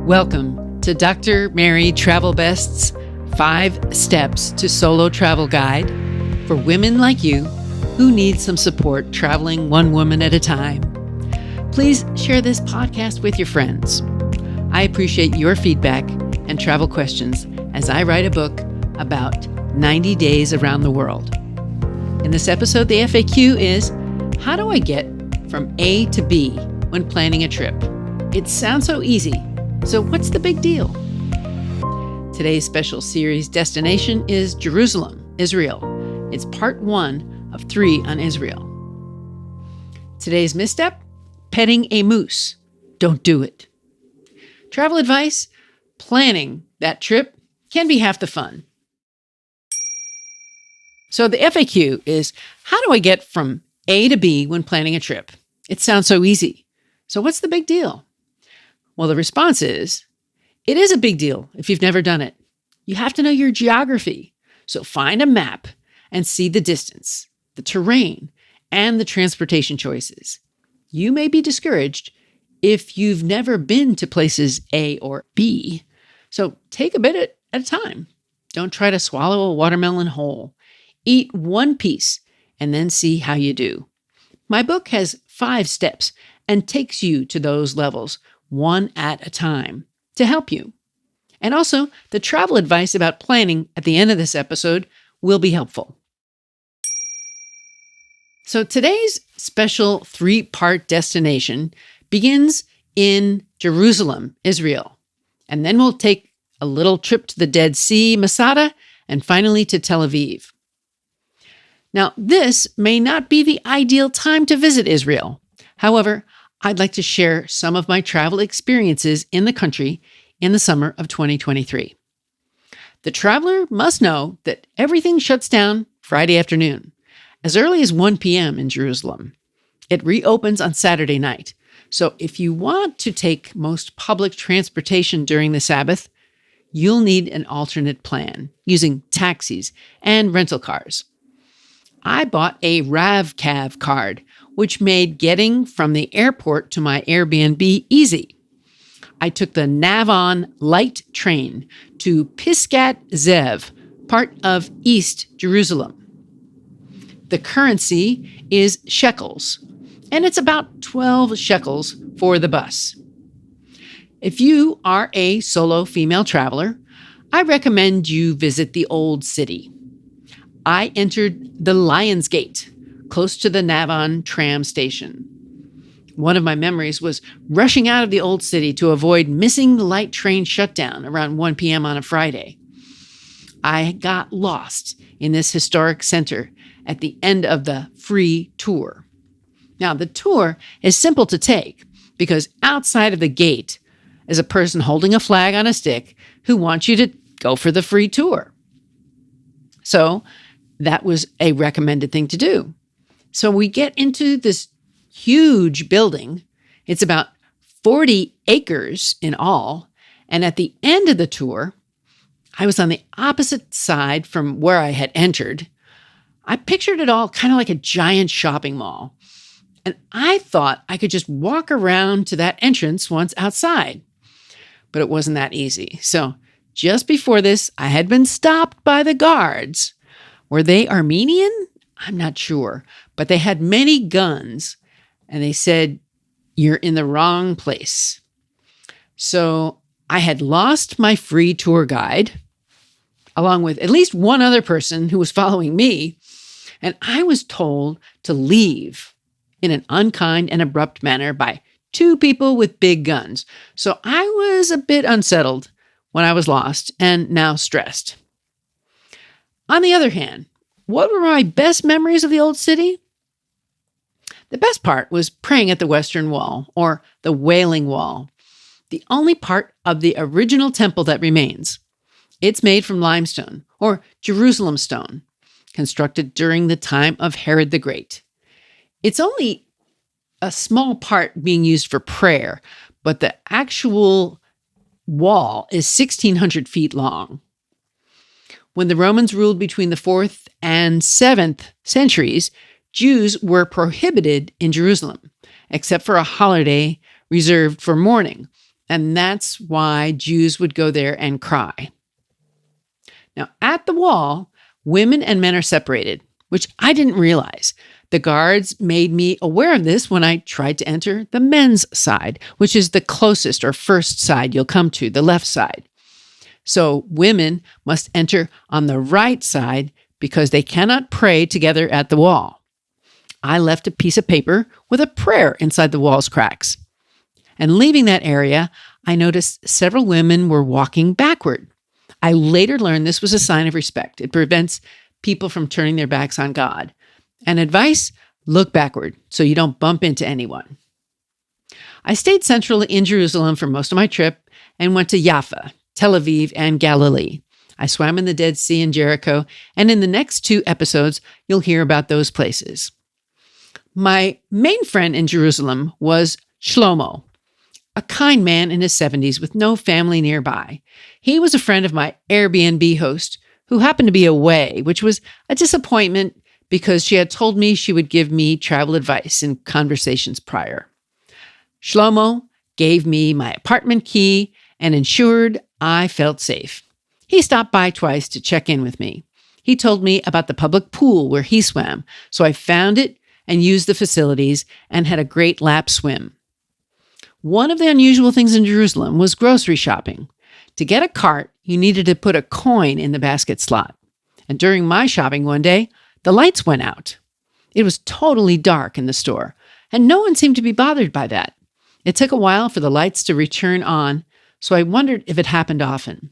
Welcome to Dr. Mary Travel Best's 5 Steps to Solo Travel Guide for women like you who need some support traveling one woman at a time. Please share this podcast with your friends. I appreciate your feedback and travel questions as I write a book about 90 days around the world. In this episode, the FAQ is, how do I get from A to B when planning a trip? It sounds so easy. So what's the big deal? Today's special series destination is Jerusalem, Israel. It's part 1 of 3 on Israel. Today's misstep, petting a moose. Don't do it. Travel advice, planning that trip can be half the fun. So the FAQ is, how do I get from A to B when planning a trip? It sounds so easy. So what's the big deal? Well, the response is, it is a big deal if you've never done it. You have to know your geography. So find a map and see the distance, the terrain, and the transportation choices. You may be discouraged if you've never been to places A or B. So take a bit at a time. Don't try to swallow a watermelon whole. Eat one piece and then see how you do. My book has 5 steps and takes you to those levels one at a time to help you. And also, the travel advice about planning at the end of this episode will be helpful. So today's special 3-part destination begins in Jerusalem, Israel. And then we'll take a little trip to the Dead Sea, Masada, and finally to Tel Aviv. Now, this may not be the ideal time to visit Israel. However, I'd like to share some of my travel experiences in the country in the summer of 2023. The traveler must know that everything shuts down Friday afternoon, as early as 1 p.m. in Jerusalem. It reopens on Saturday night. So if you want to take most public transportation during the Sabbath, you'll need an alternate plan using taxis and rental cars. I bought a RAV-CAV card, which made getting from the airport to my Airbnb easy. I took the Navon light train to Pisgat Zev, part of East Jerusalem. The currency is shekels, and it's about 12 shekels for the bus. If you are a solo female traveler, I recommend you visit the Old City. I entered the Lion's Gate, close to the Navon tram station. One of my memories was rushing out of the Old City to avoid missing the light train shutdown around 1 p.m. on a Friday. I got lost in this historic center at the end of the free tour. Now, the tour is simple to take because outside of the gate is a person holding a flag on a stick who wants you to go for the free tour. So that was a recommended thing to do. So we get into this huge building. It's about 40 acres in all. And at the end of the tour, I was on the opposite side from where I had entered. I pictured it all kind of like a giant shopping mall. And I thought I could just walk around to that entrance once outside. But it wasn't that easy. So just before this, I had been stopped by the guards. Were they Armenian? I'm not sure, but they had many guns and they said, you're in the wrong place. So I had lost my free tour guide along with at least one other person who was following me. And I was told to leave in an unkind and abrupt manner by 2 people with big guns. So I was a bit unsettled when I was lost and now stressed. On the other hand, what were my best memories of the Old City? The best part was praying at the Western Wall, or the Wailing Wall, the only part of the original temple that remains. It's made from limestone, or Jerusalem stone, constructed during the time of Herod the Great. It's only a small part being used for prayer, but the actual wall is 1,600 feet long. When the Romans ruled between the 4th and 7th centuries, Jews were prohibited in Jerusalem, except for a holiday reserved for mourning. And that's why Jews would go there and cry. Now, at the wall, women and men are separated, which I didn't realize. The guards made me aware of this when I tried to enter the men's side, which is the closest or first side you'll come to, the left side. So women must enter on the right side because they cannot pray together at the wall. I left a piece of paper with a prayer inside the wall's cracks. And leaving that area, I noticed several women were walking backward. I later learned this was a sign of respect. It prevents people from turning their backs on God. And advice, look backward so you don't bump into anyone. I stayed centrally in Jerusalem for most of my trip and went to Jaffa, Tel Aviv, and Galilee. I swam in the Dead Sea in Jericho, and in the next 2 episodes, you'll hear about those places. My main friend in Jerusalem was Shlomo, a kind man in his 70s with no family nearby. He was a friend of my Airbnb host who happened to be away, which was a disappointment because she had told me she would give me travel advice in conversations prior. Shlomo gave me my apartment key and ensured I felt safe. He stopped by twice to check in with me. He told me about the public pool where he swam, so I found it and used the facilities and had a great lap swim. One of the unusual things in Jerusalem was grocery shopping. To get a cart, you needed to put a coin in the basket slot. And during my shopping one day, the lights went out. It was totally dark in the store, and no one seemed to be bothered by that. It took a while for the lights to return on, so I wondered if it happened often.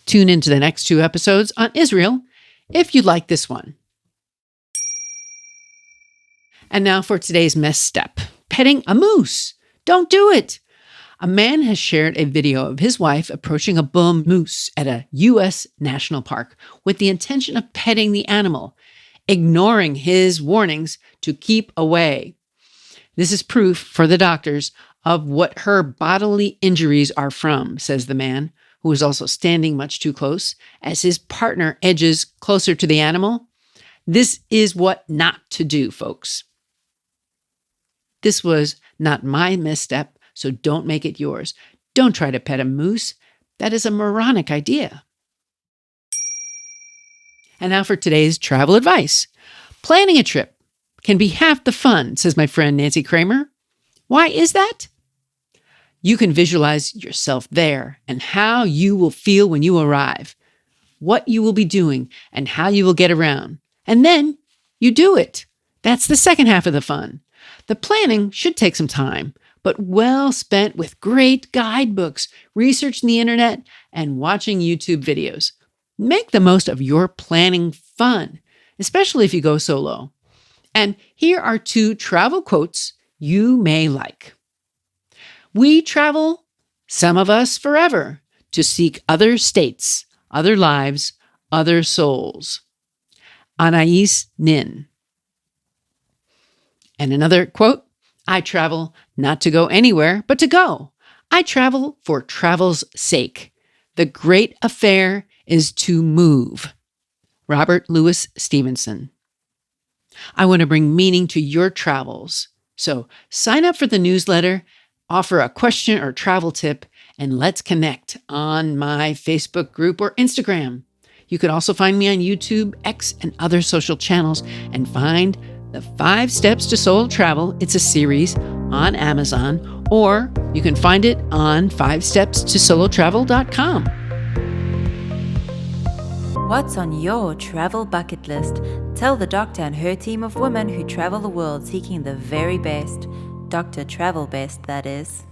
Tune into the next 2 episodes on Israel if you'd like this one. And now for today's misstep, petting a moose. Don't do it. A man has shared a video of his wife approaching a bull moose at a U.S. national park with the intention of petting the animal, ignoring his warnings to keep away. This is proof for the doctors of what her bodily injuries are from, says the man, who is also standing much too close as his partner edges closer to the animal. This is what not to do, folks. This was not my misstep, so don't make it yours. Don't try to pet a moose. That is a moronic idea. And now for today's travel advice. Planning a trip can be half the fun, says my friend Nancy Kramer. Why is that? You can visualize yourself there and how you will feel when you arrive, what you will be doing, and how you will get around. And then you do it. That's the second half of the fun. The planning should take some time, but well spent with great guidebooks, researching the internet, and watching YouTube videos. Make the most of your planning fun, especially if you go solo. And here are 2 travel quotes you may like. We travel, some of us forever, to seek other states, other lives, other souls. Anais Nin. And another quote, I travel not to go anywhere, but to go. I travel for travel's sake. The great affair is to move. Robert Louis Stevenson. I want to bring meaning to your travels. So sign up for the newsletter, offer a question or travel tip, and let's connect on my Facebook group or Instagram. You can also find me on YouTube, X, and other social channels and find The 5 Steps to Solo Travel. It's a series on Amazon, or you can find it on 5stepstosolotravel.com. What's on your travel bucket list? Tell the doctor and her team of women who travel the world seeking the very best. Dr. Travel Best, that is.